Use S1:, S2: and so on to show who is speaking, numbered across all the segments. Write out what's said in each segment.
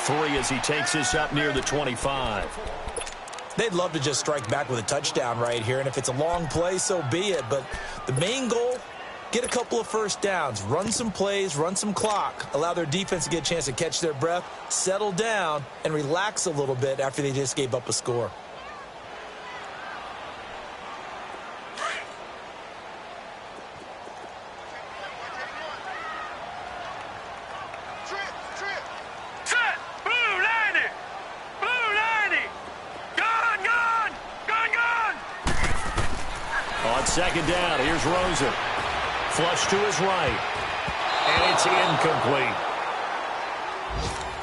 S1: 3 as he takes this up near the 25.
S2: They'd love to just strike back with a touchdown right here, and if it's a long play, so be it. But the main goal, get a couple of first downs, run some plays, run some clock, allow their defense to get a chance to catch their breath, settle down, and relax a little bit after they just gave up a score.
S1: Second down, here's Rosen. Flush to his right. And it's incomplete.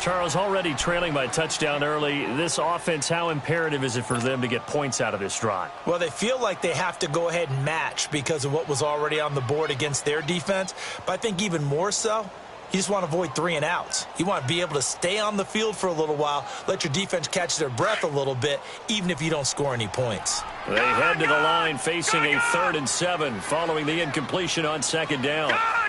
S1: Charles, already trailing by a touchdown early. This offense, how imperative is it for them to get points out of this drive?
S2: Well, they feel like they have to go ahead and match because of what was already on the board against their defense. But I think even more so, you just want to avoid 3 and outs. You want to be able to stay on the field for a little while, let your defense catch their breath a little bit, even if you don't score any points.
S1: They head to the line facing a 3rd and 7 following the incompletion on second down. Now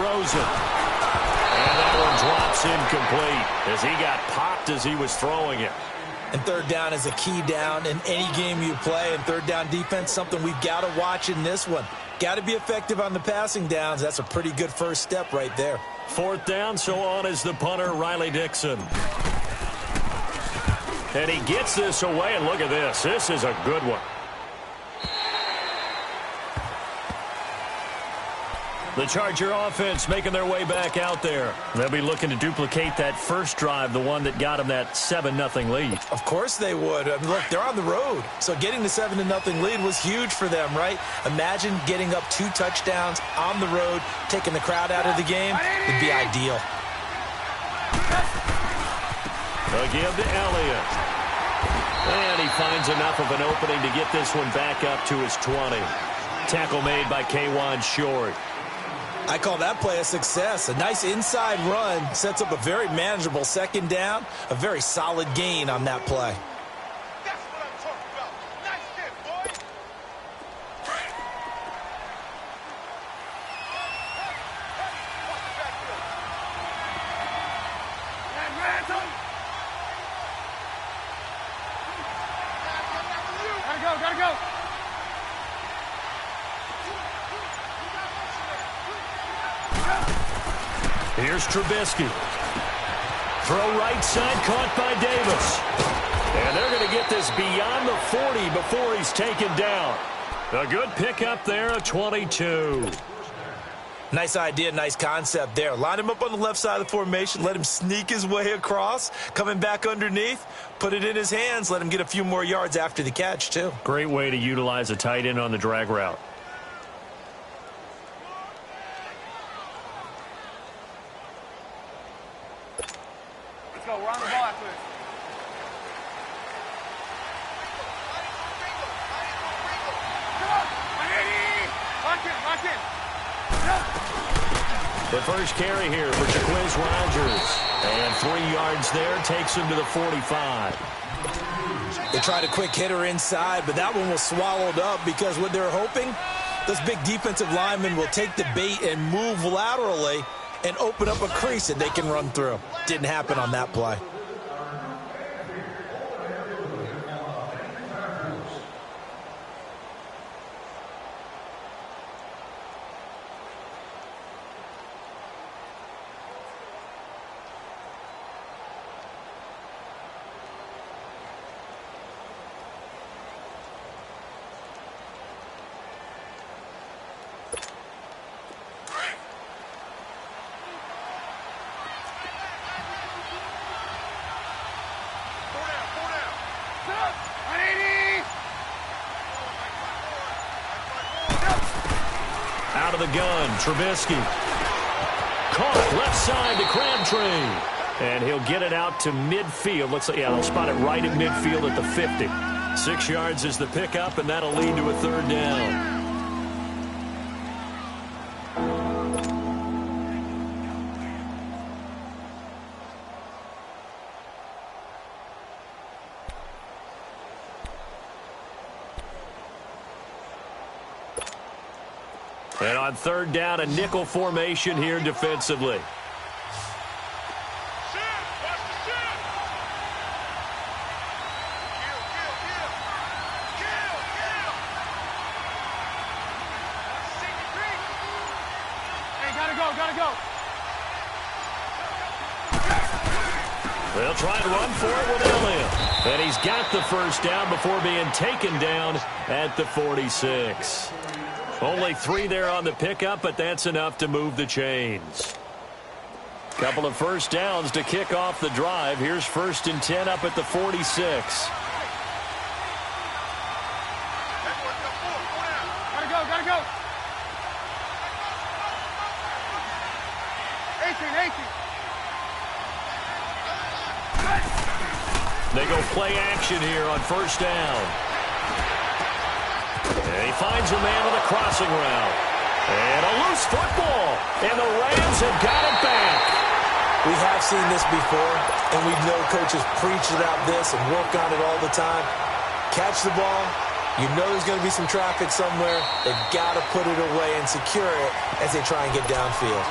S1: Rosen. And that one drops incomplete as he got popped as he was throwing it.
S2: And third down is a key down in any game you play. And third down defense, something we've got to watch in this one. Got to be effective on the passing downs. That's a pretty good first step right there.
S1: 4th down, so on is the punter, Riley Dixon. And he gets this away, and look at this. This is a good one. The Charger offense making their way back out there. They'll be looking to duplicate that first drive, the one that got them that 7-0 lead.
S2: Of course they would. I mean, look, they're on the road. So getting the 7-0 lead was huge for them, right? Imagine getting up 2 touchdowns on the road, taking the crowd out of the game. It'd be ideal.
S1: Again to Elliott. And he finds enough of an opening to get this one back up to his 20. Tackle made by K'Wan Short.
S2: I call that play a success. A nice inside run sets up a very manageable second down, a very solid gain on that play.
S3: That's what I'm talking about. Nice hit, boy. Gotta go.
S1: Here's Trubisky. Throw right side, caught by Davis. And they're going to get this beyond the 40 before he's taken down. A good pickup there, a 22.
S2: Nice idea, nice concept there. Line him up on the left side of the formation, let him sneak his way across, coming back underneath, put it in his hands, let him get a few more yards after the catch, too.
S1: Great way to utilize a tight end on the drag route.
S3: Let's go. We're on the ball after this. Lock in.
S1: The first carry here for Jaquiz Rogers. And 3 yards there takes him to the 45.
S2: They tried a quick hitter inside, but that one was swallowed up because what they're hoping, those big defensive linemen will take the bait and move laterally and open up a crease that they can run through. Didn't happen on that play.
S1: Out of the gun, Trubisky. Caught left side to Crabtree. And he'll get it out to midfield. Looks like, yeah, they'll spot it right at midfield at the 50. 6 yards is the pickup, and that'll lead to a third down. And On third down, a nickel formation here defensively. They'll try to run for it with Elliott. And he's got the first down before being taken down at the 46. Only 3 there on the pickup, but that's enough to move the chains. Couple of first downs to kick off the drive. Here's 1st and 10 up at the 46.
S3: Gotta go. 18.
S1: They go play action here on first down. And he finds a man with a crossing route. And a loose football. And the Rams have got it back.
S2: We have seen this before, and we know coaches preach about this and work on it all the time. Catch the ball. You know there's going to be some traffic somewhere. They've got to put it away and secure it as they try and get downfield.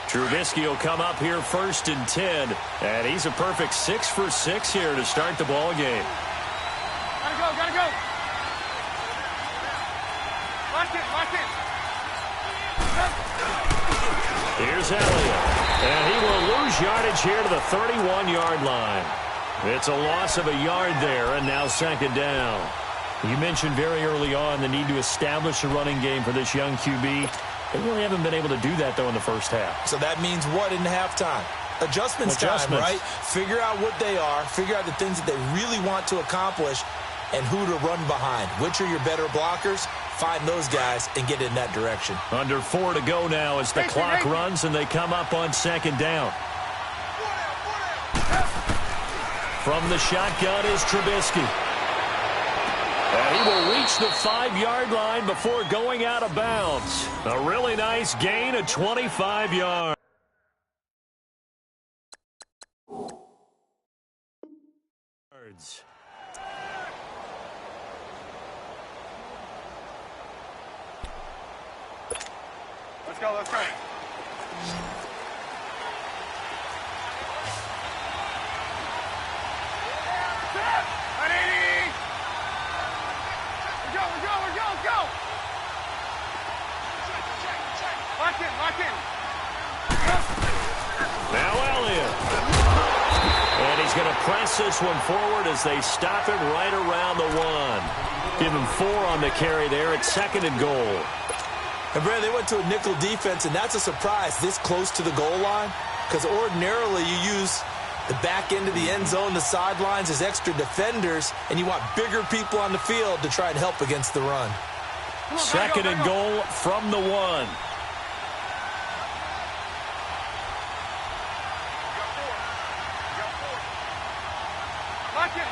S1: Trubisky will come up here 1st and 10. And he's a perfect 6 for 6 here to start the ball game.
S3: Gotta go. Lock it.
S1: Here's Elliott. And he will lose yardage here to the 31-yard line. It's a loss of a yard there, and now 2nd down. You mentioned very early on the need to establish a running game for this young QB. They really haven't been able to do that, though, in the first half.
S2: So that means what in halftime? Adjustments time, right? Figure out what they are. Figure out the things that they really want to accomplish and who to run behind. Which are your better blockers? Find those guys and get in that direction.
S1: Under 4 to go now as the clock runs and they come up on 2nd down. From the shotgun is Trubisky. And he will reach the 5-yard line before going out of bounds. A really nice gain of 25 yards.
S3: Let's go. Go. Lock in.
S1: Now Elliott. And he's going to press this one forward as they stop him right around the 1. Give him 4 on the carry there at 2nd and goal.
S2: And, Brad, they went to a nickel defense, and that's a surprise this close to the goal line because ordinarily you use the back end of the end zone, the sidelines as extra defenders, and you want bigger people on the field to try and help against the run.
S1: 2nd and goal from the 1.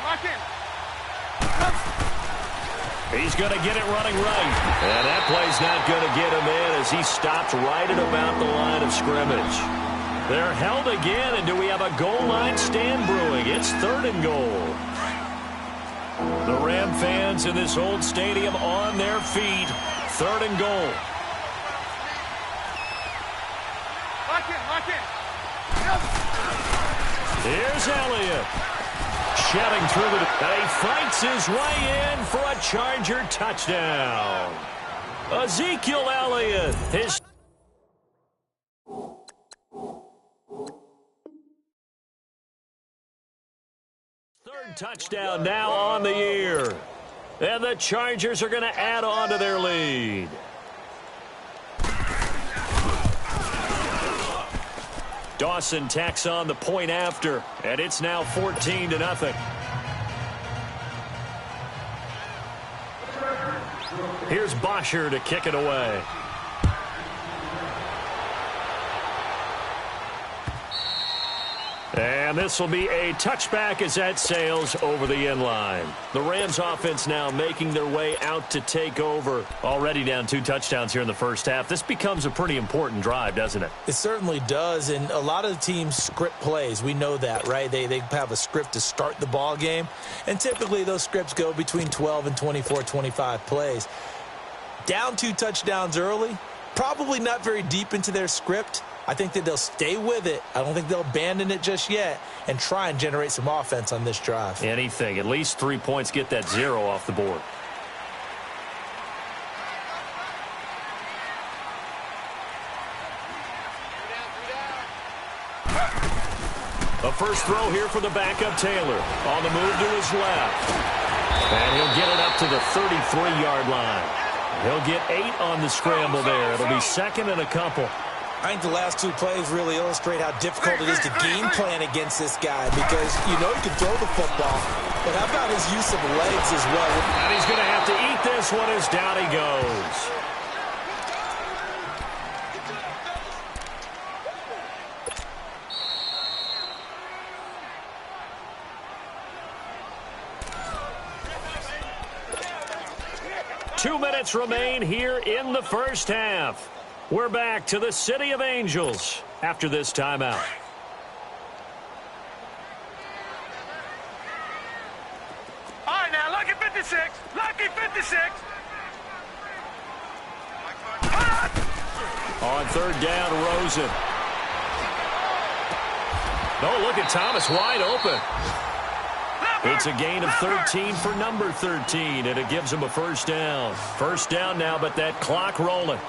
S3: Lock in.
S1: He's going to get it running right. And that play's not going to get him in as he stopped right at about the line of scrimmage. They're held again, and do we have a goal line stand brewing? It's 3rd and goal. The Ram fans in this old stadium on their feet. 3rd and goal.
S3: Lock in.
S1: Here's Elliott. Shouting through the... And he fights his way in for a Charger touchdown. Ezekiel Elliott. His... third touchdown now on the year. And the Chargers are going to add on to their lead. Dawson tacks on the point after, and it's now 14-0. Here's Bosher to kick it away. And this will be a touchback as that sails over the end line. The Rams offense now making their way out to take over. Already down 2 touchdowns here in the first half. This becomes a pretty important drive, doesn't it?
S2: It certainly does, and a lot of the teams script plays. We know that, right? They have a script to start the ball game, and typically those scripts go between 12 and 24, 25 plays. Down 2 touchdowns early, probably not very deep into their script. I think that they'll stay with it. I don't think they'll abandon it just yet and try and generate some offense on this drive.
S1: Anything. At least 3 points, get that 0 off the board. A first throw here for the backup Taylor. On the move to his left. And he'll get it up to the 33-yard line. He'll get 8 on the scramble there. It'll be 2nd and a couple.
S2: I think the last 2 plays really illustrate how difficult it is to game plan against this guy because you know he can throw the football, but how about his use of legs as well?
S1: And he's going to have to eat this one as down he goes. Two minutes remain here in the first half. We're back to the City of Angels after this timeout.
S3: All right, now, lucky 56. Lucky 56.
S1: On 3rd down, Rosen. Oh, look at Thomas wide open. It's a gain of 13 for number 13, and it gives him a first down. First down now, but that clock rolling.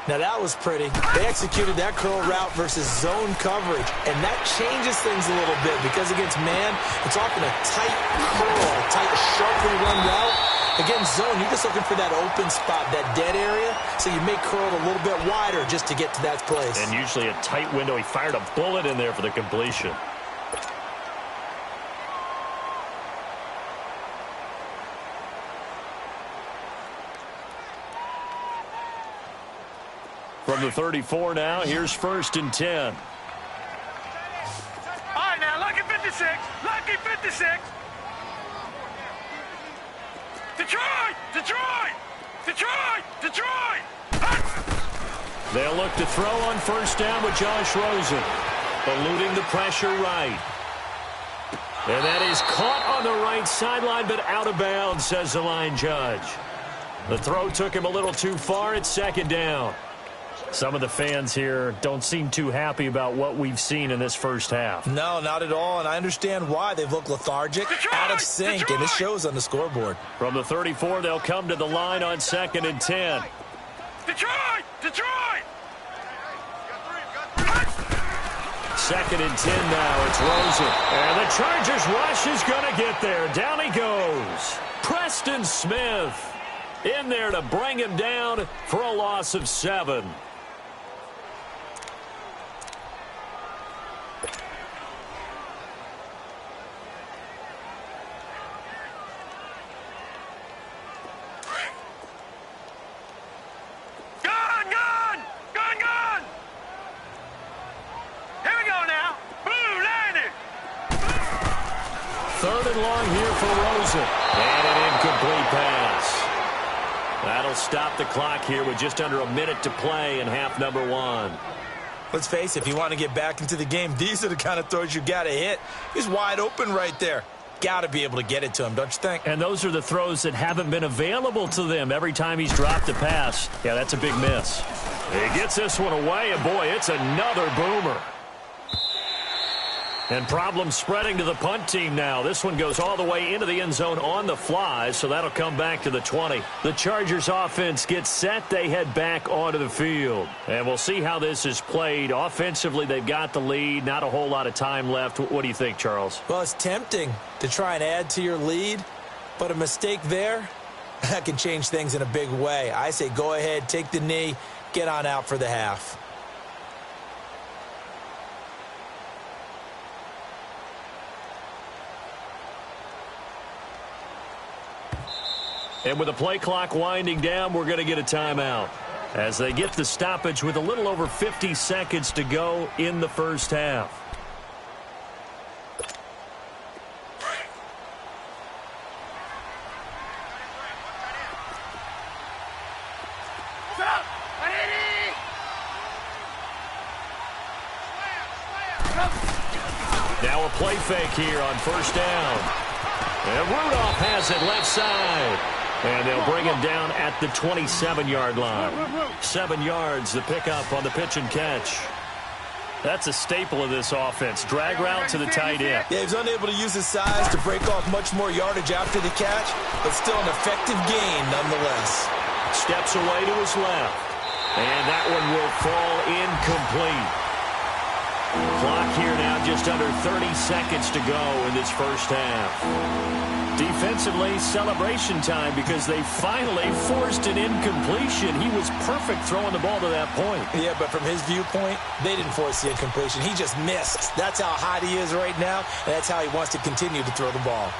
S2: Now that was pretty. They executed that curl route versus zone coverage, and that changes things a little bit because against man, it's often a tight curl, a tight, sharply run route. Against zone, you're just looking for that open spot, that dead area, so you may curl it a little bit wider just to get to that place.
S1: And usually a tight window. He fired a bullet in there for the completion. From the 34 now, here's 1st and 10.
S3: All right, now, lucky 56. Lucky 56. Detroit! Detroit! Detroit! Detroit!
S1: They'll look to throw on 1st down with Josh Rosen. Eluding the pressure right. And that is caught on the right sideline, but out of bounds, says the line judge. The throw took him a little too far. It's 2nd down. Some of the fans here don't seem too happy about what we've seen in this first half.
S2: No, not at all, and I understand why. They've looked lethargic, out of sync, and it shows on the scoreboard.
S1: From the 34, they'll come to the line on 2nd and 10.
S3: Detroit! Detroit!
S1: 2nd and 10 now. It's Rosen. And the Chargers rush is going to get there. Down he goes. Preston Smith in there to bring him down for a loss of 7. Third and long here for Rosen. And an incomplete pass. That'll stop the clock here with just under a minute to play in half number 1.
S2: Let's face it, if you want to get back into the game, these are the kind of throws you got to hit. He's wide open right there. Got to be able to get it to him, don't you think?
S1: And those are the throws that haven't been available to them every time he's dropped a pass. Yeah, that's a big miss. He gets this one away, and boy, it's another boomer. And problems spreading to the punt team now. This one goes all the way into the end zone on the fly, so that'll come back to the 20. The Chargers offense gets set. They head back onto the field. And we'll see how this is played. Offensively, they've got the lead. Not a whole lot of time left. What do you think, Charles?
S2: Well, it's tempting to try and add to your lead, but a mistake there, that can change things in a big way. I say go ahead, take the knee, get on out for the half.
S1: And with the play clock winding down, we're going to get a timeout as they get the stoppage with a little over 50 seconds to go in the first half. play fake here on first down. And Rudolph has it left side. And they'll bring him down at the 27-yard line. 7 yards, the pickup on the pitch and catch. That's a staple of this offense. Drag route to the tight end.
S2: Yeah, he was unable to use his size to break off much more yardage after the catch, but still an effective gain nonetheless.
S1: Steps away to his left. And that one will fall incomplete. Clock here now, just under 30 seconds to go in this first half. Defensively, celebration time because they finally forced an incompletion. He was perfect throwing the ball to that point.
S2: Yeah, but from his viewpoint, they didn't force the incompletion. He just missed. That's how hot he is right now, and that's how he wants to continue to throw the ball.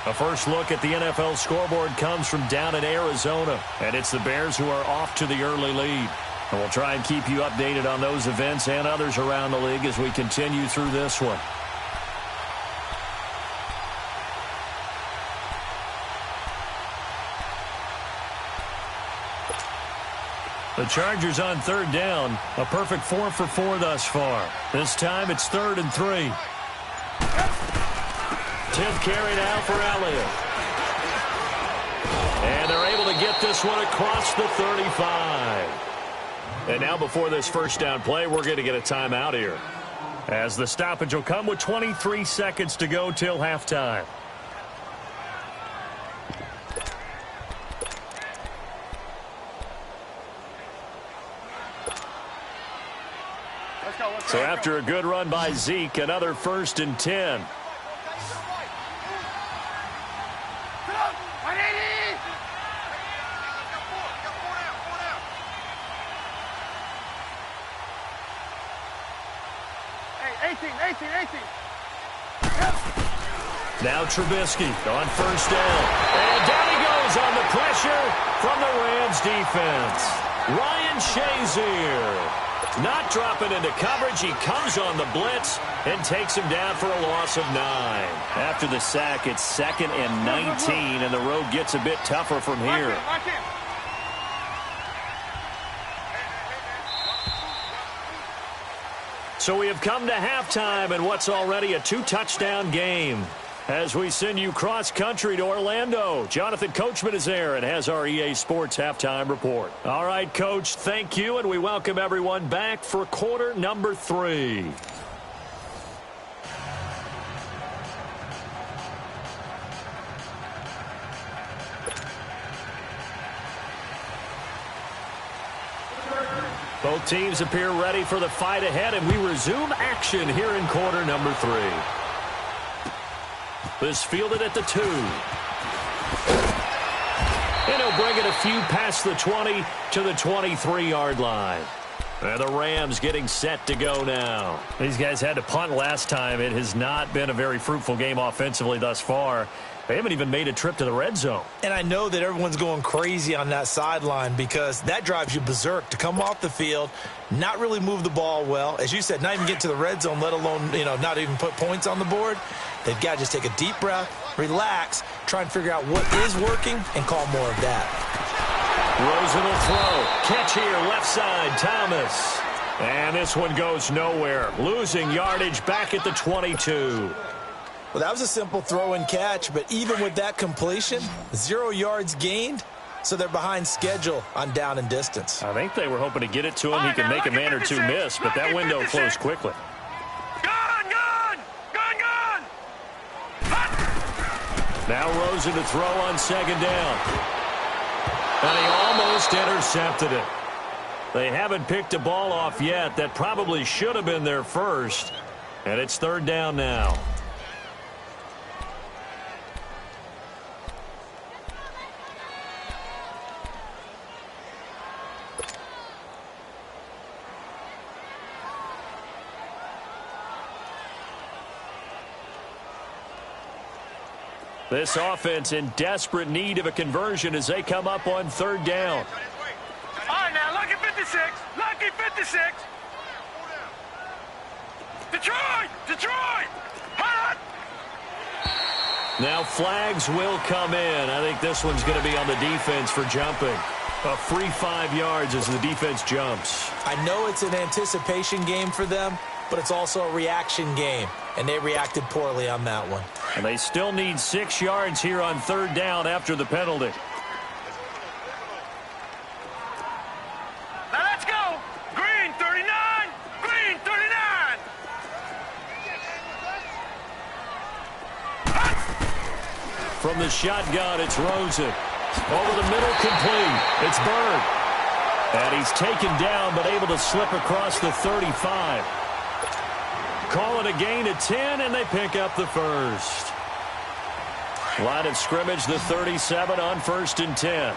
S1: A first look at the NFL scoreboard comes from down in Arizona, and it's the Bears who are off to the early lead. And we'll try and keep you updated on those events and others around the league as we continue through this one. The Chargers on third down. A perfect 4 for 4 thus far. This time it's 3rd and 3. 10th carry now for Elliott. And they're able to get this one across the 35. And now before this first down play, we're going to get a timeout here, as the stoppage will come with 23 seconds to go till halftime. So after a good run by Zeke, another 1st and 10. Now Trubisky on first down. And down he goes on the pressure from the Rams defense. Ryan Shazier not dropping into coverage. He comes on the blitz and takes him down for a loss of 9. After the sack, it's 2nd and 19, and the road gets a bit tougher from here. So we have come to halftime in what's already a 2-touchdown game. As we send you cross-country to Orlando, Jonathan Coachman is there and has our EA Sports Halftime Report. All right, Coach, thank you, and we welcome everyone back for quarter number 3. Both teams appear ready for the fight ahead, and we resume action here in quarter number 3. This fielded at the 2. And he'll bring it a few past the 20 to the 23-yard line. And the Rams getting set to go now. These guys had to punt last time. It has not been a very fruitful game offensively thus far. They haven't even made a trip to the red zone.
S2: And I know that everyone's going crazy on that sideline because that drives you berserk to come off the field, not really move the ball well. As you said, not even get to the red zone, let alone, not even put points on the board. They've got to just take a deep breath, relax, try and figure out what is working, and call more of that.
S1: Rosen will throw. Catch here, left side, Thomas. And this one goes nowhere. Losing yardage back at the 22.
S2: Well, that was a simple throw and catch, but even with that completion, 0 yards gained, so they're behind schedule on down and distance.
S1: I think they were hoping to get it to him. He can make a man or two miss, but that window closed quickly. Now Rosen to throw on 2nd down. And he almost intercepted it. They haven't picked a ball off yet. That probably should have been their first. And it's 3rd down now. This offense in desperate need of a conversion as they come up on 3rd down.
S3: All right, now, lucky 56. Lucky 56. Detroit! Hot!
S1: Now flags will come in. I think this one's going to be on the defense for jumping. A free 5 yards as the defense jumps.
S2: I know it's an anticipation game for them, but it's also a reaction game. and they reacted poorly on that one.
S1: And they still need 6 yards here on 3rd down after the penalty.
S3: Now let's go. Green 39. Green 39.
S1: From the shotgun, it's Rosen. Over the middle, complete. It's Bird. And he's taken down, but able to slip across the 35. Call it a gain of 10, and they pick up the first. Line of scrimmage, the 37 on 1st and 10.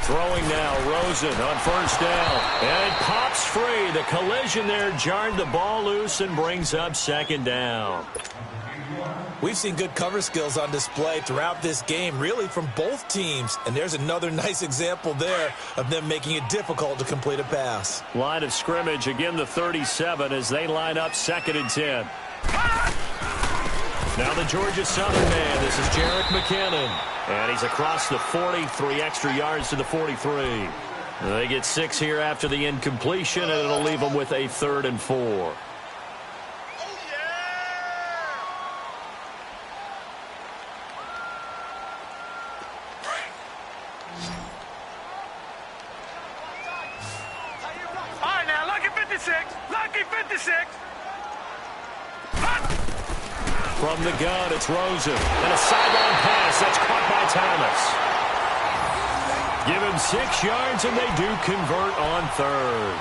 S1: Throwing now, Rosen on 1st down. And it pops free. The collision there jarred the ball loose and brings up 2nd down.
S2: We've seen good cover skills on display throughout this game, really from both teams. And there's another nice example there of them making it difficult to complete a pass.
S1: Line of scrimmage, again the 37 as they line up 2nd and 10. Now the Georgia Southern man. This is Jerick McKinnon. And he's across the 40, 3 extra yards to the 43. They get 6 here after the incompletion, and it'll leave them with a 3rd and 4. From the gun, it's Rosen. And a sideline pass. That's caught by Thomas. Give him 6 yards, and they do convert on 3rd.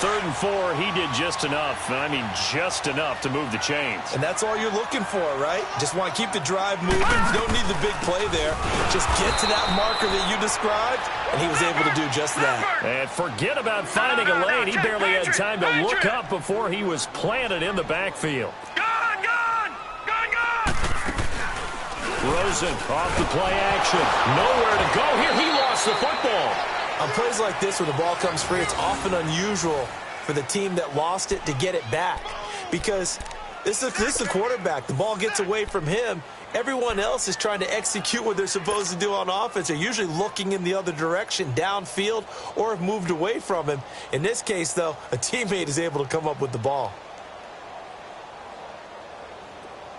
S1: 3rd and 4, he did just enough. I mean, just enough to move the chains.
S2: And that's all you're looking for, right? Just want to keep the drive moving. You don't need the big play there. Just get to that marker that you described, and he was able to do just that.
S1: And forget about finding a lane. He barely had time to look up before he was planted in the backfield. Rosen off the play action. Nowhere to go here. He lost the football.
S2: On plays like this, when the ball comes free, it's often unusual for the team that lost it to get it back. Because this is a quarterback. The ball gets away from him. Everyone else is trying to execute what they're supposed to do on offense. They're usually looking in the other direction, downfield, or have moved away from him. In this case, though, a teammate is able to come up with the ball.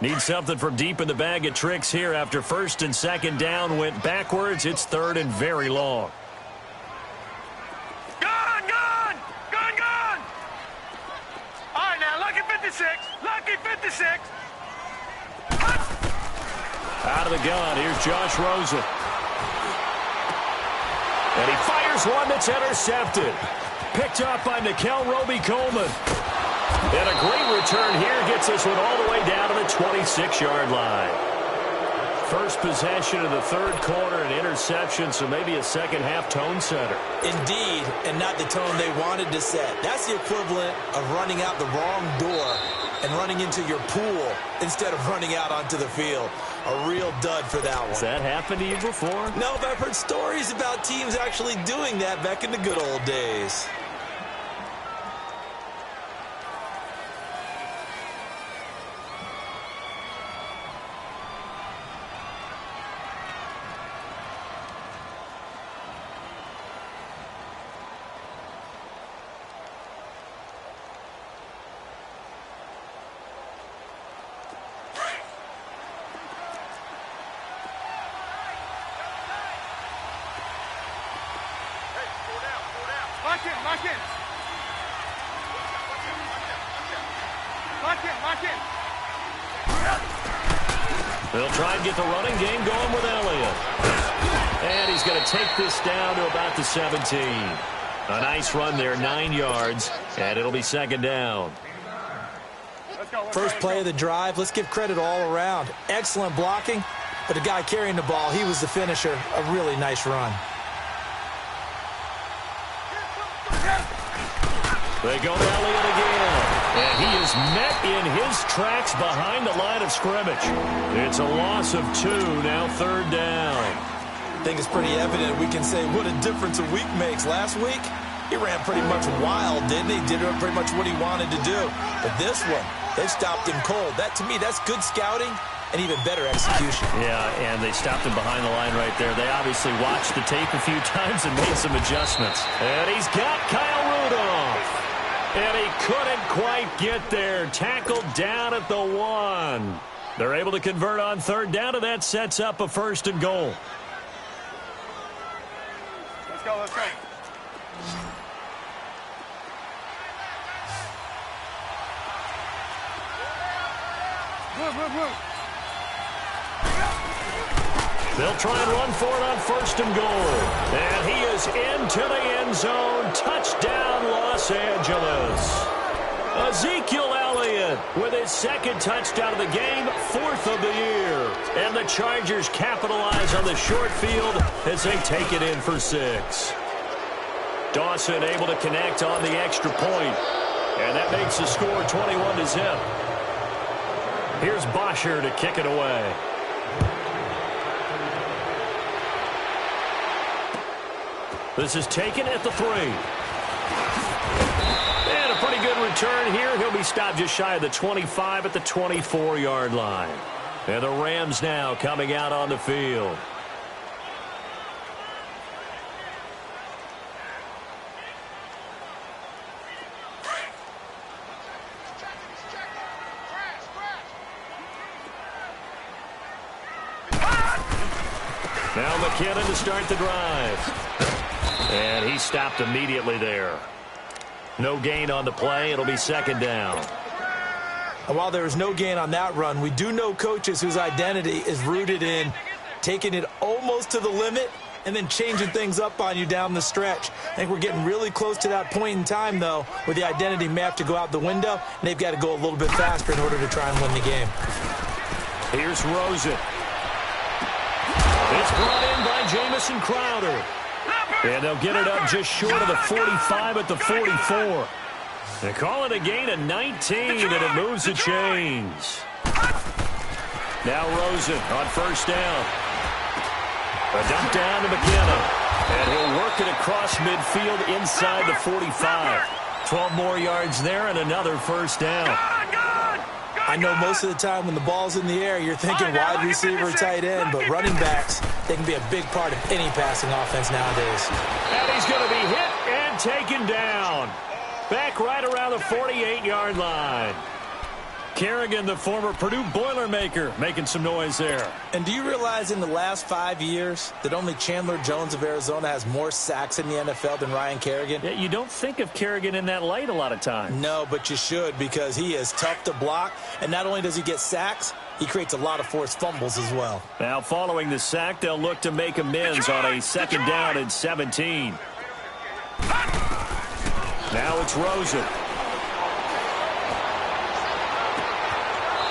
S1: Need something from deep in the bag of tricks here after 1st and 2nd down went backwards. It's 3rd and very long.
S3: All right, now, lucky 56. Lucky 56.
S1: Out of the gun, here's Josh Rosen. And he fires one that's intercepted. Picked up by Nickel Roby-Coleman. And a great return here gets this one all the way down to the 26-yard line. First possession of the 3rd quarter, an interception, so maybe a second-half tone setter.
S2: Indeed, and not the tone they wanted to set. That's the equivalent of running out the wrong door and running into your pool instead of running out onto the field. A real dud for that one.
S1: Has that happened to you before?
S2: No, but I've heard stories about teams actually doing that back in the good old days.
S3: Lock in.
S1: They'll try and get the running game going with Elliott. And he's going to take this down to about the 17. A nice run there, 9 yards, and it'll be 2nd down.
S2: First play of the drive, let's give credit all around. Excellent blocking, but the guy carrying the ball, he was the finisher. A really nice run.
S1: They go to Elliott again. And he is met in his tracks behind the line of scrimmage. It's a loss of 2, now 3rd down.
S2: I think it's pretty evident we can say what a difference a week makes. Last week, he ran pretty much wild, didn't he? Did pretty much what he wanted to do. But this one, they stopped him cold. That, to me, that's good scouting and even better execution.
S1: Yeah, and they stopped him behind the line right there. They obviously watched the tape a few times and made some adjustments. And he's got Kyle Rudolph. And he couldn't quite get there. Tackled down at the 1. They're able to convert on third down, and that sets up a 1st and goal.
S3: Let's go, let's go. Move.
S1: They'll try and run for it on 1st and goal. And he is into the end zone. Touchdown, Los Angeles. Ezekiel Elliott with his 2nd touchdown of the game, 4th of the year. And the Chargers capitalize on the short field as they take it in for 6. Dawson able to connect on the extra point. And that makes the score 21-0. Here's Bosher to kick it away. This is taken at the 3. And a pretty good return here. He'll be stopped just shy of the 25 at the 24-yard line. And the Rams now coming out on the field. Now McKinnon to start the drive. And he stopped immediately there. No gain on the play. It'll be 2nd down.
S2: And while there was no gain on that run, we do know coaches whose identity is rooted in taking it almost to the limit and then changing things up on you down the stretch. I think we're getting really close to that point in time, though, where the identity may have to go out the window, and they've got to go a little bit faster in order to try and win the game.
S1: Here's Rosen. It's brought in by Jamison Crowder. And they'll get it up just short of the 45 at the 44. They call it a gain of 19, and it moves the chains. Now Rosen on 1st down. A dump down to McKinnon. And he'll work it across midfield inside the 45. 12 more yards there and another 1st down.
S2: I know most of the time when the ball's in the air, you're thinking wide receiver, tight end, but running backs, they can be a big part of any passing offense nowadays.
S1: And he's going to be hit and taken down. Back right around the 48-yard line. Kerrigan, the former Purdue Boilermaker, making some noise there.
S2: And do you realize in the last 5 years that only Chandler Jones of Arizona has more sacks in the NFL than Ryan Kerrigan?
S1: Yeah, you don't think of Kerrigan in that light a lot of times.
S2: No, but you should, because he is tough to block. And not only does he get sacks, he creates a lot of forced fumbles as well.
S1: Now, following the sack, they'll look to make amends on a 2nd down and 17. Now it's Rosen.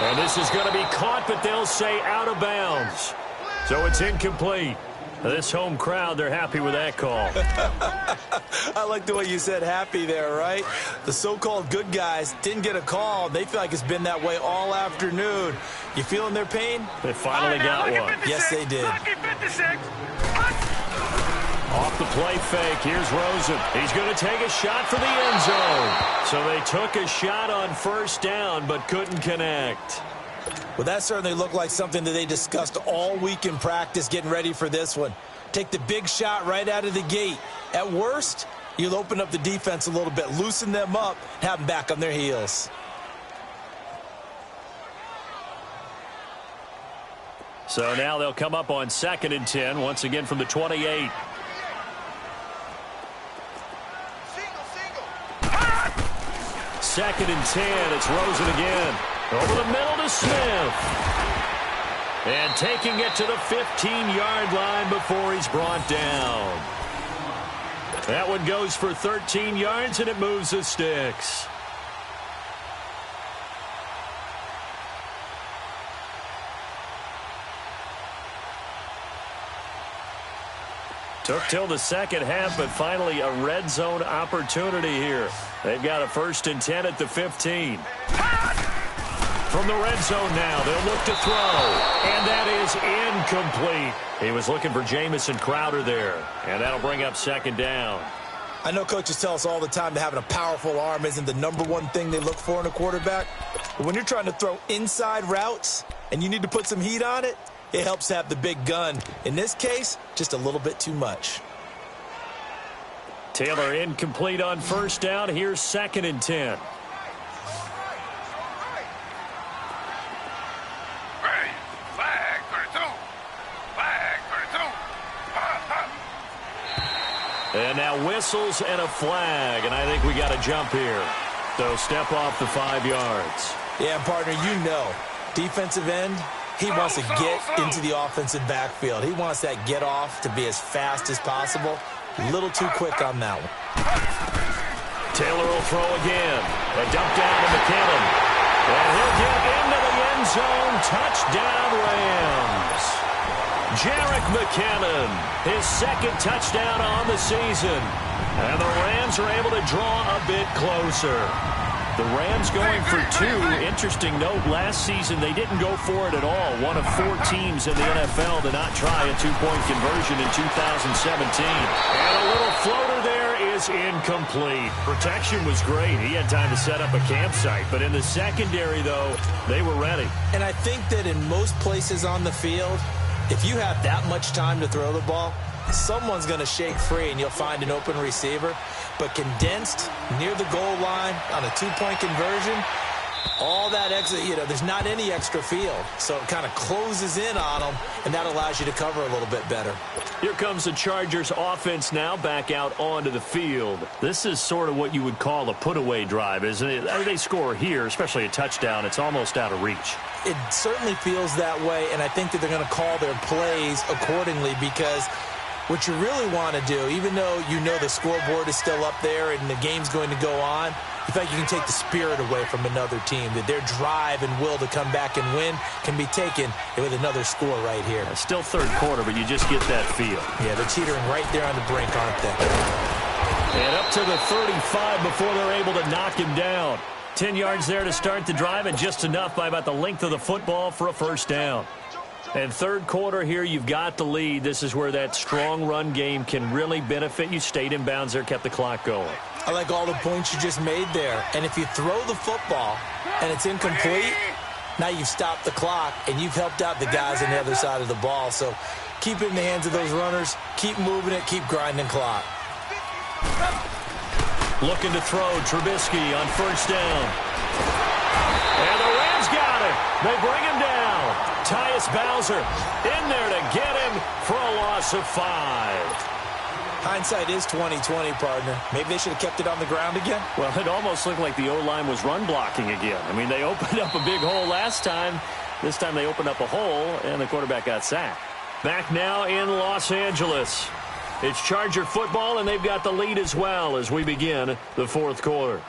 S1: And this is going to be caught, but they'll say out of bounds. So it's incomplete. This home crowd, they're happy with that call.
S2: I like the way you said happy there, right? The so-called good guys didn't get a call. They feel like it's been that way all afternoon. You feeling their pain?
S1: They finally got one.
S2: Yes, they did.
S1: Off the play fake, here's Rosen. He's going to take a shot for the end zone. So they took a shot on 1st down, but couldn't connect.
S2: Well, that certainly looked like something that they discussed all week in practice getting ready for this one. Take the big shot right out of the gate. At worst, you'll open up the defense a little bit, loosen them up, have them back on their heels.
S1: So now they'll come up on 2nd and 10, once again from the 28. Second and 10, it's Rosen again. Over the middle to Smith. And taking it to the 15-yard line before he's brought down. That one goes for 13 yards, and it moves the sticks. Took till the 2nd half, but finally a red zone opportunity here. They've got a 1st and 10 at the 15. From the red zone now, they'll look to throw. And that is incomplete. He was looking for Jamison Crowder there. And that'll bring up 2nd down.
S2: I know coaches tell us all the time that having a powerful arm isn't the #1 thing they look for in a quarterback. But when you're trying to throw inside routes, and you need to put some heat on it, it helps have the big gun. In this case, just a little bit too much.
S1: Taylor incomplete on first down. Here's 2nd and 10. And now whistles and a flag, and I think we got a jump here. So step off the 5 yards.
S2: Yeah, partner, you know, defensive end, he wants to get into the offensive backfield. He wants that get off to be as fast as possible. A little too quick on that one.
S1: Taylor will throw again. A dump down to McKinnon. And he'll get into the end zone. Touchdown, Rams. Jerick McKinnon, his 2nd touchdown on the season. And the Rams are able to draw a bit closer. The Rams going for 2. Interesting note, last season they didn't go for it at all. One of 4 teams in the NFL to not try a 2-point conversion in 2017. And a little floater there is incomplete. Protection was great. He had time to set up a campsite. But in the secondary, though, they were ready.
S2: And I think that in most places on the field, if you have that much time to throw the ball, someone's going to shake free and you'll find an open receiver. But condensed near the goal line on a 2-point conversion, all that extra, there's not any extra field. So it kind of closes in on them, and that allows you to cover a little bit better.
S1: Here comes the Chargers offense now back out onto the field. This is sort of what you would call a put-away drive, isn't it? They score here, especially a touchdown. It's almost out of reach.
S2: It certainly feels that way, and I think that they're going to call their plays accordingly because what you really want to do, even though you know the scoreboard is still up there and the game's going to go on, you feel like you can take the spirit away from another team, that their drive and will to come back and win can be taken with another score right here.
S1: Still 3rd quarter, but you just get that feel.
S2: Yeah, they're teetering right there on the brink, aren't they?
S1: And up to the 35 before they're able to knock him down. 10 yards there to start the drive, and just enough by about the length of the football for a first down. And 3rd quarter here, you've got the lead. This is where that strong run game can really benefit you. Stayed in bounds there, kept the clock going.
S2: I like all the points you just made there. And if you throw the football and it's incomplete, now you've stopped the clock and you've helped out the guys on the other side of the ball. So keep it in the hands of those runners. Keep moving it. Keep grinding clock.
S1: Looking to throw, Trubisky on first down. And the Rams got it. They bring him down. Tyus Bowser in there to get him for a loss of 5.
S2: Hindsight is 20/20, partner. Maybe they should have kept it on the ground again.
S1: Well, it almost looked like the O-line was run blocking again. I mean, they opened up a big hole last time. This time they opened up a hole, and the quarterback got sacked. Back now in Los Angeles. It's Charger football, and they've got the lead as well as we begin the 4th quarter.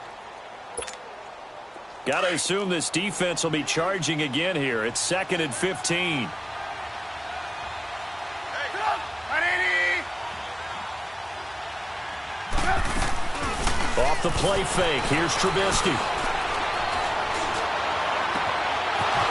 S1: Got to assume this defense will be charging again here. It's 2nd and 15. Off the play fake. Here's Trubisky.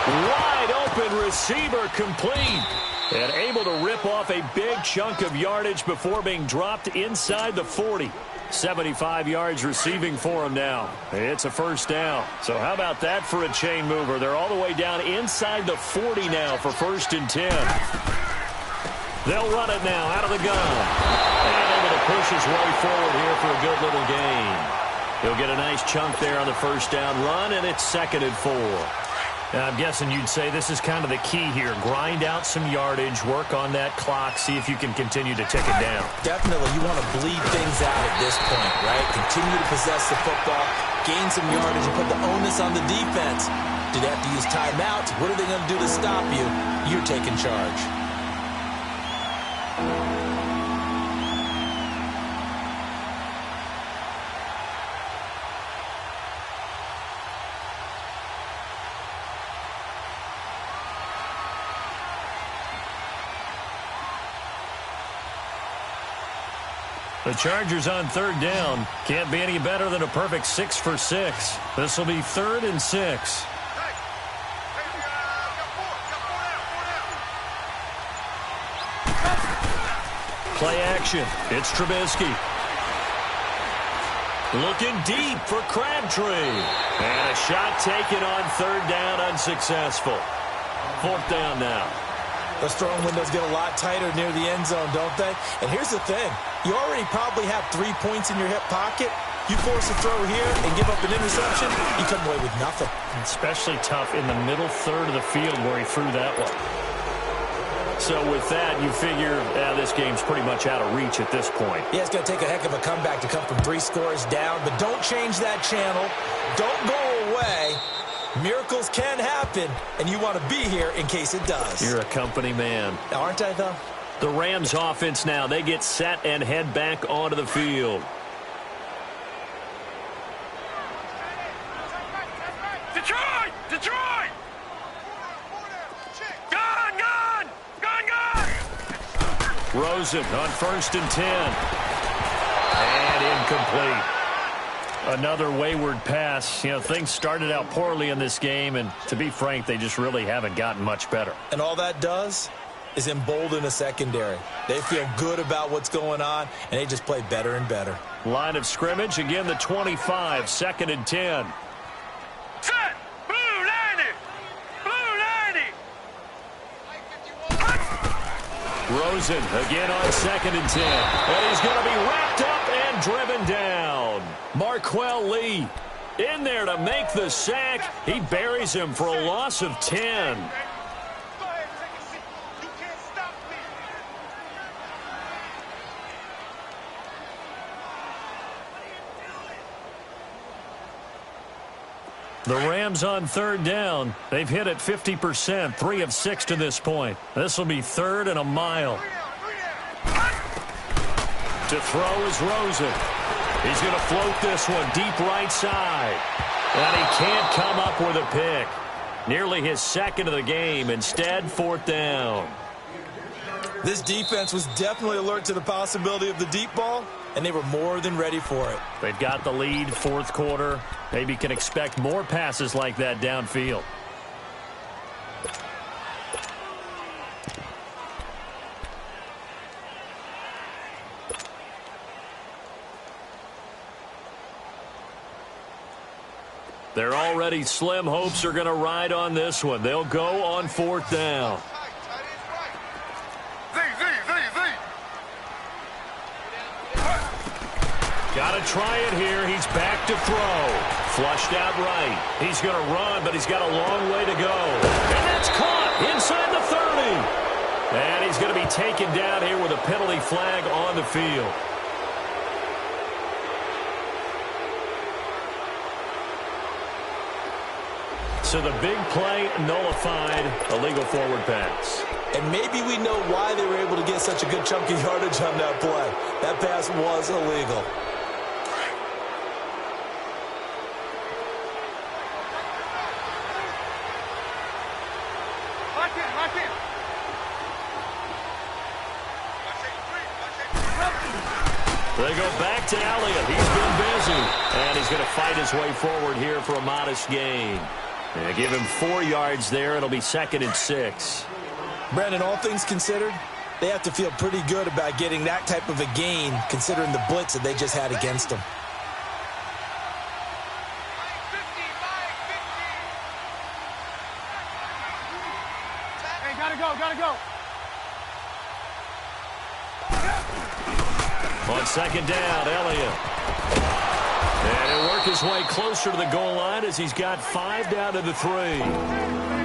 S1: Wide open receiver complete. And able to rip off a big chunk of yardage before being dropped inside the 40. 75 yards receiving for him now. It's a first down. So how about that for a chain mover? They're all the way down inside the 40 now for 1st and 10. They'll run it now out of the gun. And able to push his way forward here for a good little gain. He'll get a nice chunk there on the first down run, and it's 2nd and 4. Now, I'm guessing you'd say this is kind of the key here. Grind out some yardage, work on that clock, see if you can continue to tick it down.
S2: Definitely. You want to bleed things out at this point, right? Continue to possess the football, gain some yardage, and put the onus on the defense. Do they have to use timeouts? What are they going to do to stop you? You're taking charge.
S1: The Chargers on 3rd down. Can't be any better than a perfect 6 for 6. This will be 3rd and 6. Play action. It's Trubisky. Looking deep for Crabtree. And a shot taken on 3rd down, unsuccessful. 4th down now.
S2: Those throwing windows get a lot tighter near the end zone, don't they? And here's the thing. You already probably have 3 points in your hip pocket. You force a throw here and give up an interception, you come away with nothing.
S1: Especially tough in the middle third of the field where he threw that one. So with that, you figure this game's pretty much out of reach at this point.
S2: Yeah, it's going to take a heck of a comeback to come from 3 scores down, but don't change that channel. Don't go away. Miracles can happen, and you want to be here in case it does.
S1: You're a company man.
S2: Aren't I, though?
S1: The Rams offense now. They get set and head back onto the field.
S3: Detroit! Detroit! Gone! Gone! Gone! Gone!
S1: Rosen on 1st and 10. And incomplete. Another wayward pass. You know, things started out poorly in this game, and to be frank, they just really haven't gotten much better.
S2: And all that does is embolden a secondary. They feel good about what's going on, and they just play better and better.
S1: Line of scrimmage, again the 25, 2nd and 10.
S3: Set! Blue 90! Blue 90!
S1: Rosen again on 2nd and 10. And he's going to be wrapped up and driven down. Marquell Lee in there to make the sack. He buries him for a loss of 10.
S3: Go ahead, take a seat. You can't stop me.
S1: The Rams on 3rd down. They've hit it 50%, 3 of 6 to this point. This will be 3rd and a mile. To throw is Rosen. He's going to float this one deep right side. And he can't come up with a pick. Nearly his 2nd of the game. Instead, 4th down.
S2: This defense was definitely alert to the possibility of the deep ball, and they were more than ready for it.
S1: They've got the lead, 4th quarter. Maybe can expect more passes like that downfield. They're already slim hopes are going to ride on this one. They'll go on 4th down. Got to try it here. He's back to throw. Flushed out right. He's going to run, but he's got a long way to go. And that's caught inside the 30. And he's going to be taken down here with a penalty flag on the field. So the big play nullified, a legal forward pass.
S2: And maybe we know why they were able to get such a good chunk of yardage on that play. That pass was illegal.
S1: They go back to Elliott. He's been busy. And he's going to fight his way forward here for a modest gain. And give him 4 yards there. It'll be 2nd and 6.
S2: Brandon, all things considered, they have to feel pretty good about getting that type of a gain, considering the blitz that they just had against them.
S3: Hey, gotta go, gotta go.
S1: On 2nd down, Elliott. And he'll work his way closer to the goal line as he's got 5 down to the 3.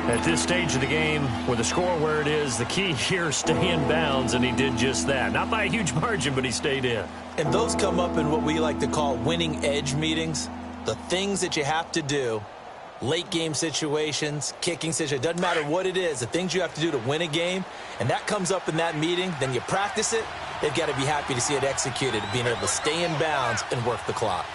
S1: At this stage of the game, with the score where it is, the key here is stay in bounds, and he did just that. Not by a huge margin, but he stayed in.
S2: And those come up in what we like to call winning edge meetings. The things that you have to do, late game situations, kicking situations, doesn't matter what it is, the things you have to do to win a game, and that comes up in that meeting, then you practice it, they've got to be happy to see it executed, being able to stay in bounds and work the clock.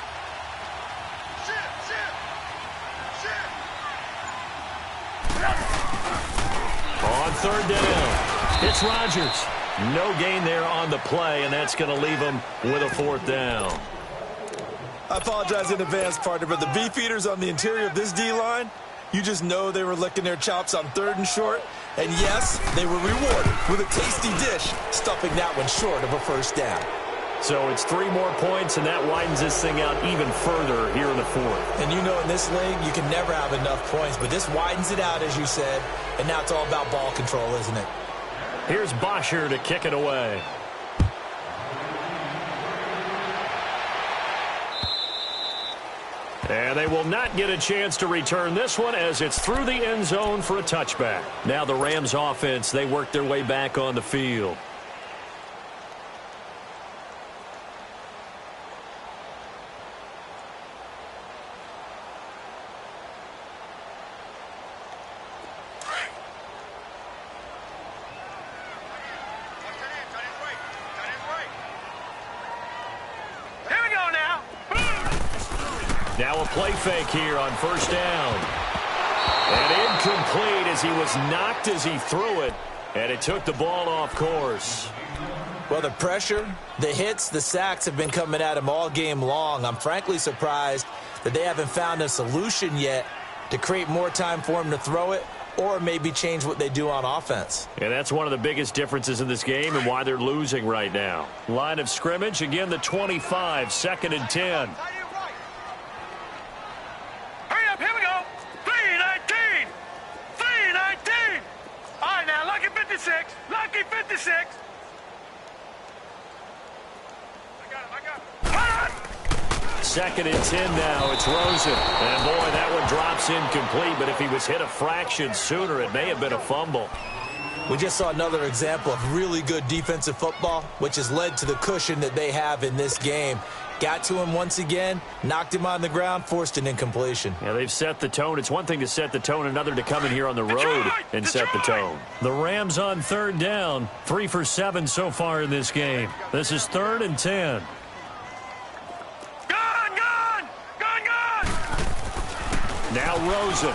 S1: On 3rd down, it's Rodgers. No gain there on the play, and that's going to leave him with a 4th down.
S2: I apologize in advance, partner, but the beefeaters on the interior of this D-line, you just know they were licking their chops on 3rd and short. And yes, they were rewarded with a tasty dish, stuffing that one short of a 1st down.
S1: So it's 3 more points, and that widens this thing out even further here in the fourth.
S2: And you know in this league, you can never have enough points, but this widens it out, as you said, and now it's all about ball control, isn't it?
S1: Here's Bosher to kick it away. And they will not get a chance to return this one as it's through the end zone for a touchback. Now the Rams offense, they work their way back on the field. Now a play fake here on first down. And incomplete as he was knocked as he threw it. And it took the ball off course.
S2: Well, the pressure, the hits, the sacks have been coming at him all game long. I'm frankly surprised that they haven't found a solution yet to create more time for him to throw it or maybe change what they do on offense.
S1: And that's one of the biggest differences in this game and why they're losing right now. Line of scrimmage, again the 25, 2nd and 10.
S3: Lucky 56. I got him.
S1: 2nd and 10 now. It's Rosen. And, boy, that one drops incomplete. But if he was hit a fraction sooner, it may have been a fumble.
S2: We just saw another example of really good defensive football, which has led to the cushion that they have in this game. Got to him once again, knocked him on the ground, forced an incompletion.
S1: Yeah, they've set the tone. It's one thing to set the tone, another to come in here on the road and set the tone. The Rams on 3rd down, 3 for 7 so far in this game. This is 3rd and 10.
S3: Gone!
S1: Now Rosen.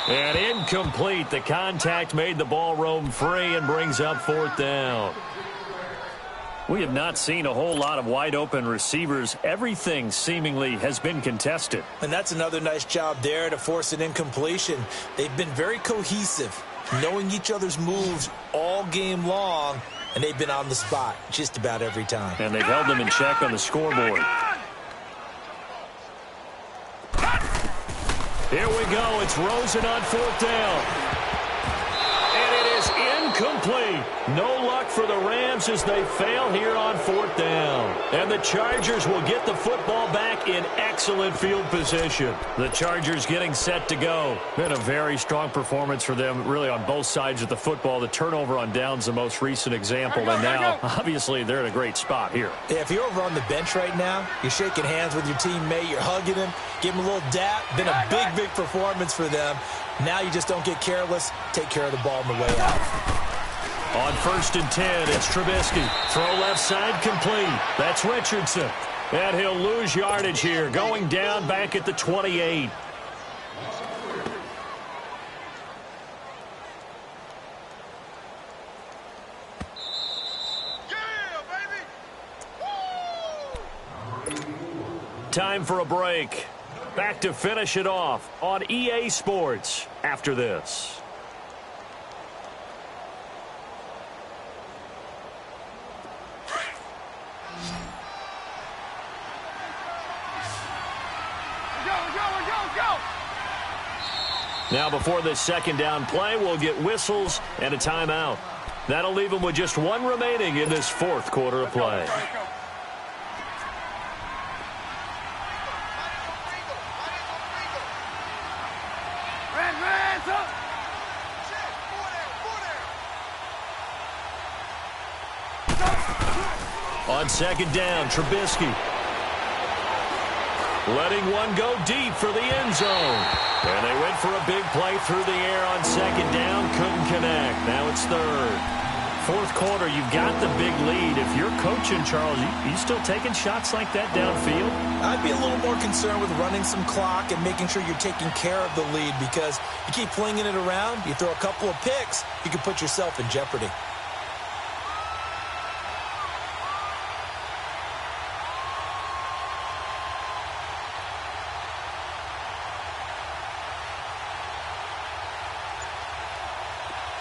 S1: And incomplete. The contact made the ball roam free and brings up 4th down. We have not seen a whole lot of wide-open receivers. Everything seemingly has been contested.
S2: And that's another nice job there to force an incompletion. They've been very cohesive, knowing each other's moves all game long, and they've been on the spot just about every time.
S1: And they've held them in check on the scoreboard. Here we go. It's Rosen on 4th down. And it is incomplete. No luck for the Rams as they fail here on 4th down. And the Chargers will get the football back in excellent field position. The Chargers getting set to go. Been a very strong performance for them, really, on both sides of the football. The turnover on downs, the most recent example. And now, obviously, they're in a great spot here.
S2: Yeah, if you're over on the bench right now, you're shaking hands with your teammate, you're hugging him, give him a little dap. Been a big performance for them. Now you just don't get careless. Take care of the ball on the way out.
S1: On 1st and 10, it's Trubisky. Throw left side complete. That's Richardson. And he'll lose yardage here, going down back at the 28. Time for a break. Back to finish it off on EA Sports after this. Now before this 2nd down play, we'll get whistles and a timeout. That'll leave them with just 1 remaining in this 4th quarter of play. On 2nd down, Trubisky. Letting one go deep for the end zone. And they went for a big play through the air on 2nd down. Couldn't connect. Now it's 3rd. 4th quarter, you've got the big lead. If you're coaching, Charles, you still taking shots like that downfield?
S2: I'd be a little more concerned with running some clock and making sure you're taking care of the lead, because you keep flinging it around, you throw a couple of picks, you can put yourself in jeopardy.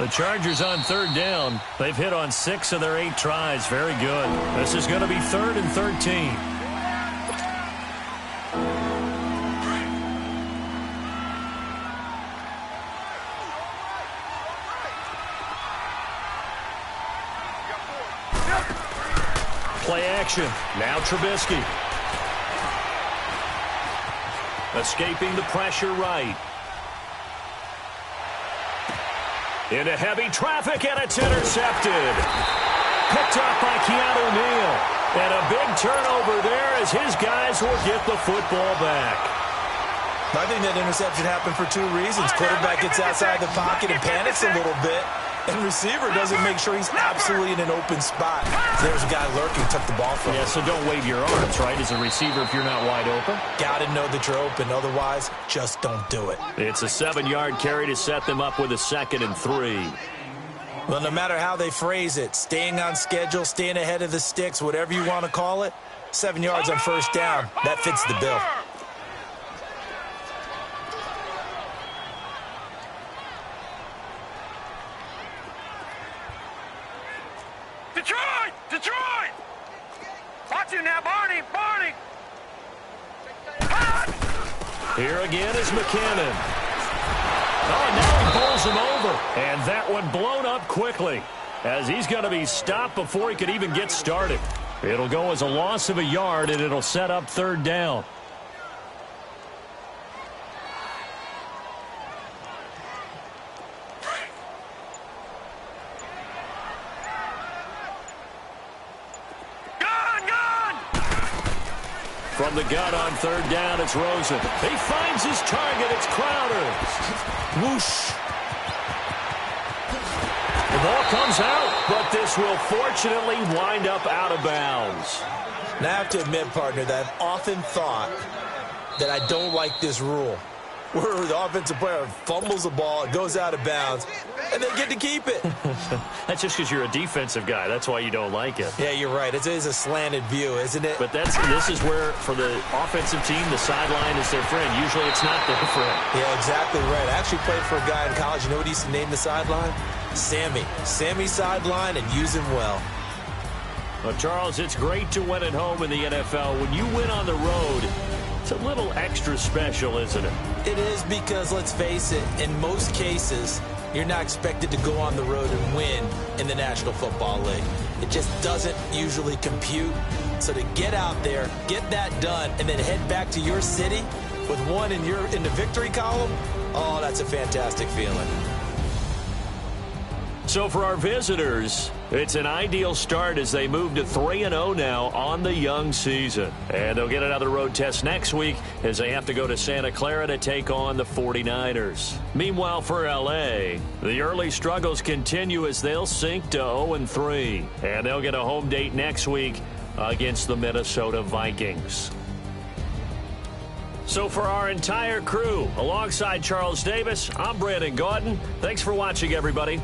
S1: The Chargers on third down. They've hit on 6 of their 8 tries. Very good. This is going to be 3rd and 13. Play action. Now Trubisky. Escaping the pressure right. Into heavy traffic, and it's intercepted. Picked up by Keanu Neal. And a big turnover there as his guys will get the football back.
S2: I think that interception happened for 2 reasons. Quarterback gets outside the pocket and panics a little bit. And receiver doesn't make sure he's absolutely in an open spot. So there's a guy lurking, took the ball from him.
S1: Yeah, so don't wave your arms, right, as a receiver if you're not wide open.
S2: Got to know that you're open. Otherwise, just don't do it.
S1: It's a 7-yard carry to set them up with a 2nd and 3.
S2: Well, no matter how they phrase it, staying on schedule, staying ahead of the sticks, whatever you want to call it, 7 yards on first down, that fits the bill.
S3: Detroit! Watch you now, Barney!
S1: Here again is McKinnon. Oh, now he bowls him over. And that one blown up quickly as he's going to be stopped before he could even get started. It'll go as a loss of a yard, and it'll set up 3rd down. From the gun on 3rd down, it's Rosen. He finds his target. It's Crowder. Whoosh. The ball comes out, but this will fortunately wind up out of bounds.
S2: Now, I have to admit, partner, that I've often thought that I don't like this rule, where the offensive player fumbles the ball, it goes out of bounds, and they get to keep it.
S1: That's just because you're a defensive guy. That's why you don't like it.
S2: Yeah, you're right. It is a slanted view, isn't it?
S1: But this is where, for the offensive team, the sideline is their friend. Usually it's not their friend.
S2: Yeah, exactly right. I actually played for a guy in college. You know what he used to name the sideline? Sammy. Sammy sideline, and use him well.
S1: Well, Charles, it's great to win at home in the NFL. When you win on the road, it's a little extra special, isn't it?
S2: It is because, let's face it, in most cases, you're not expected to go on the road and win in the National Football League. It just doesn't usually compute. So to get out there, get that done, and then head back to your city with one in the victory column, oh, that's a fantastic feeling.
S1: So for our visitors, it's an ideal start as they move to 3-0 now on the young season. And they'll get another road test next week as they have to go to Santa Clara to take on the 49ers. Meanwhile, for L.A., the early struggles continue as they'll sink to 0-3. And they'll get a home date next week against the Minnesota Vikings. So for our entire crew, alongside Charles Davis, I'm Brandon Gaudin. Thanks for watching, everybody.